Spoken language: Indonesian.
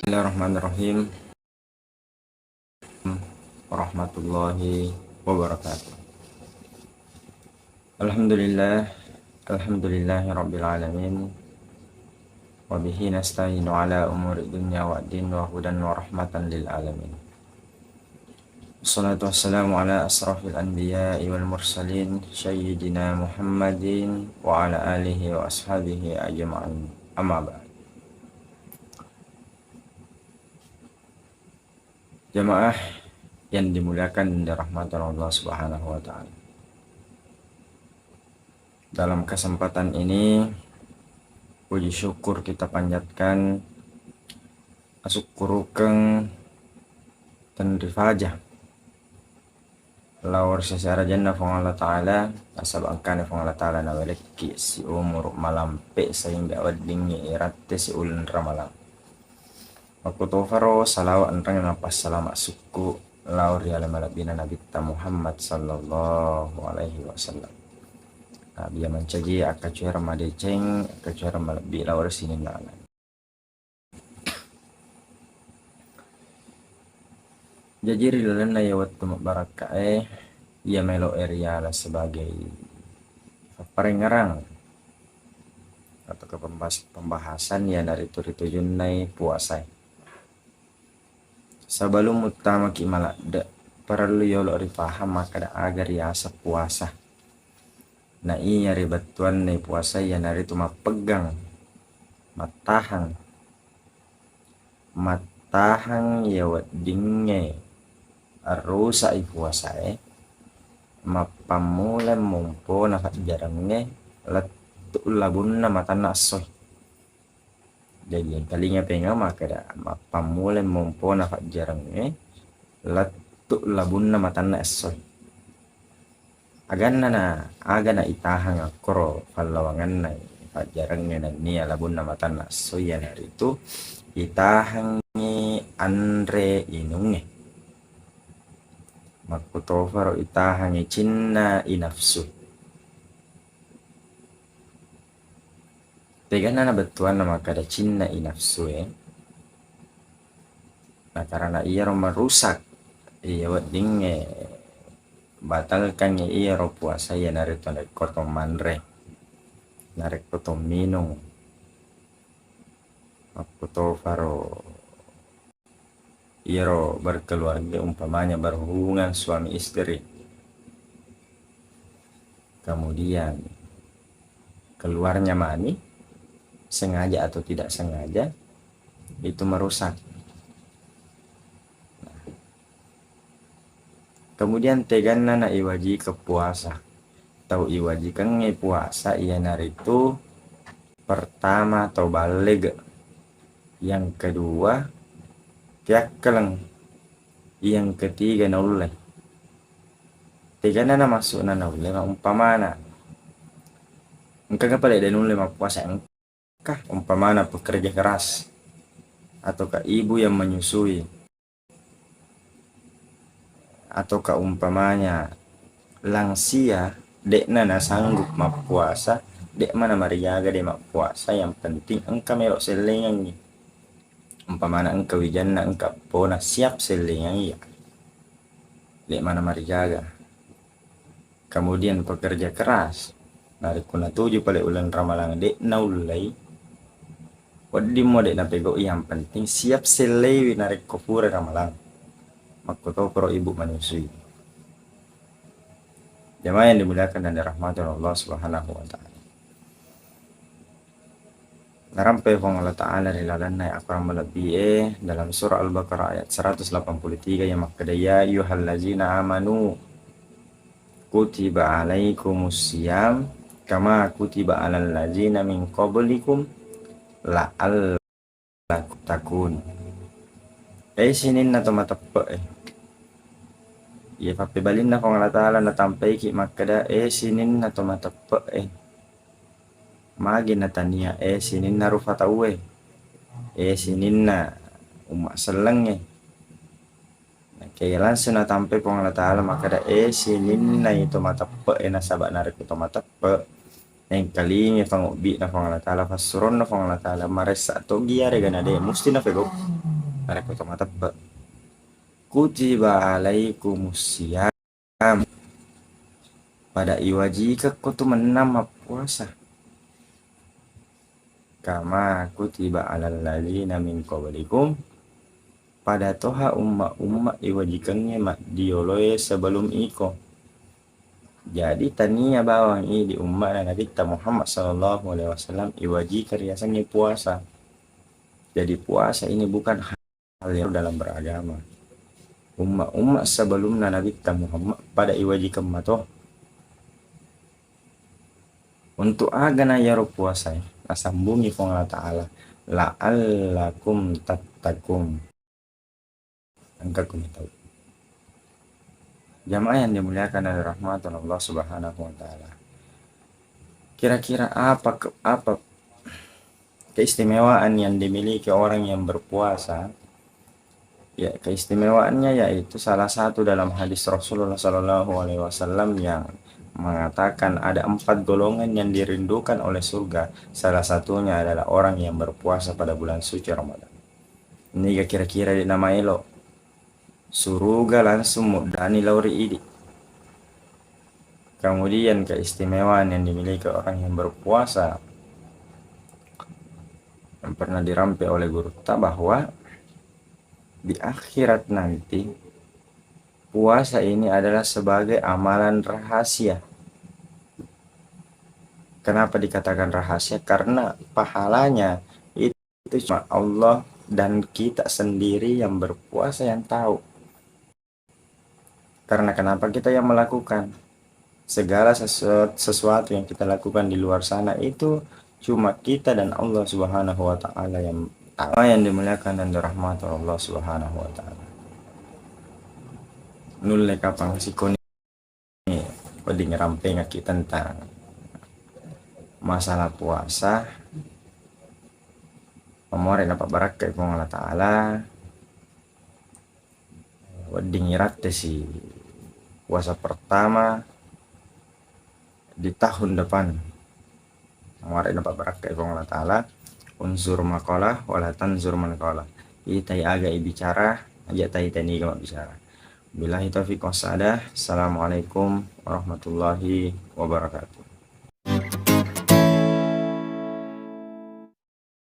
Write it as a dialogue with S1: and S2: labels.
S1: Bismillahirrahmanirrahim. Warahmatullahi wabarakatuh. Alhamdulillahi rabbil alamin. Wa bihi nasta'inu ala umuri dunya wa din wa hudan wa rahmatan lil alamin. Wassalatu wassalamu ala asrafil anbiya'i wal mursalin sayyidina Muhammadin wa ala alihi wa ashabihi ajma'in. Amma ba'd. Jamaah yang dimuliakan dan dirahmati Allah Subhanahu wa taala. Dalam kesempatan ini puji syukur kita panjatkan asyukurukeng dan rifajah lawar secara jannah fong Allah taala asabangkan fong Allah taala na weleki si umur malampe sehingga wadingi iratte si ulun ramalang. Aku tofaro salawat antang napas salama suku laur ya malabina Nabi Muhammad sallallahu alaihi wasallam. Nabi yang mencagi akacuer madeceng akacuer malabi laur sini nana. Jajiri lelena ya waktu barakae ia melo area sebagai parengarang atau ke pembahasan ya dari turi junai puasa. Sebelum utama kimala perlu yolo rifaham maka da agar ya puasa. Nah iya ribatuan nih puasa ya nari cuma pegang matahang ya wadinge rusa puasa mapamule mumpo nafat jarangnya letu labun na matana soy. Jadi yang kalinya pengen maka da mapamule mumpo nafat jarangnya letu labun na matana soy. Agana itahang akro palawangan na jarangnya dan niya labun na matana soy yan itu itahang ni Andre inungnya. Makutofaro itahangi cinna inafsu. Tegana na betuan nama kada cinna inafsu Nah karena ia merusak ia wading batalkan ia ro puasa ya narik kotong manre narik kotong minung. Makutofaro iro berkeluarga umpamanya berhubungan suami istri, kemudian keluarnya mani sengaja atau tidak sengaja itu merusak. Kemudian tegana na iwaji ke puasa atau iwaji kenge puasa ia nari itu pertama atau balik, yang kedua tiak keleng, yang ketiga naulai. Tiga nana masuk nana ulai umpamana engkau kepala dan ulai puasa engkau umpamana pekerja keras ataukah ibu yang menyusui ataukah umpamanya langsia dek nana sanggup puasa dek mana mariaga dek puasa. Yang penting engkau melok selengan umpamana engkau wijana engkau pona siap selingan iya dek mana marijaga. Kemudian pekerja keras dari kuna 7 pada ulan ramalang dek naulai wadi mo dek napego yang penting siap selewi narik kopura ramalang makoto pro ibu manusia. Jamaah yang dimuliakan dan dirahmati Allah Subhanahu wa taala. Narampai fong Allah Ta'ala rilalanai akram melebihi dalam surah Al-Baqarah ayat 183 yang makadaya yuhallazina amanu kutiba alaikumusiyam kama kutiba alal lazina min qablikum la'allakum takun. Sinin na tumatapa papi balin na fong Allah Ta'ala natampay ki makada sinin na tumatapa magi natania sinin na rufatawe sinin na umak seleng kaya langsung na tampe pong Allah Ta'ala maka da sinin na ito matapa na sabak narik ito matapa yang kali ni pangubi na pong Allah Ta'ala fasuron na pong Allah Ta'ala maresa to giyari ganade musti na pego Ada kota mata kutiba alaikumusiyam pada iwajika kutu menama puasa kama kutiba alal ladzina min qablikum pada toha umma iwajikannya mak dioloe sebelum iko. Jadi tania bawang ini di umat Nabi kita Muhammad sallallahu alaihi wasallam iwaji kariasannya puasa. Jadi puasa ini bukan hal yang dalam beragama. Umat sebelum Nabi kita Muhammad pada iwaji kemato untuk agana ya puasa asambungi kong Allah Ta'ala la'allakum tattakum angka tahu. Jamaah yang dimuliakan oleh rahmatan Allah Subhanahu wa taala. Kira-kira apa keistimewaan yang dimiliki orang yang berpuasa? Ya, keistimewaannya yaitu salah satu dalam hadis Rasulullah Shallallahu alaihi wasallam yang mengatakan ada 4 golongan yang dirindukan oleh surga. Salah satunya adalah orang yang berpuasa pada bulan suci Ramadan. Ini kira-kira dinamai lo suruga langsung mudani lauri ini. Kemudian keistimewaan yang dimiliki orang yang berpuasa yang pernah dirampai oleh guru kita bahwa di akhirat nanti puasa ini adalah sebagai amalan rahasia. Kenapa dikatakan rahasia? Karena pahalanya itu cuma Allah dan kita sendiri yang berpuasa yang tahu. Karena kenapa kita yang melakukan segala sesuatu yang kita lakukan di luar sana itu cuma kita dan Allah Subhanahu wa taala yang tahu. Yang dimuliakan dan dirahmati Allah Subhanahu wa taala. Nulle kapang sikoni pedi ngerampe ngaki tentang masalah puasa. Pemore dapat barakai kong Allah taala. Wedi ngirat si puasa pertama di tahun depan. Mari dapat barakai kong Allah taala. Unsur makalah wala tanzur makalah. Itai aga bicara aja tai tani gak bicara. Billahi taufiq wasadah. Assalamualaikum warahmatullahi wabarakatuh.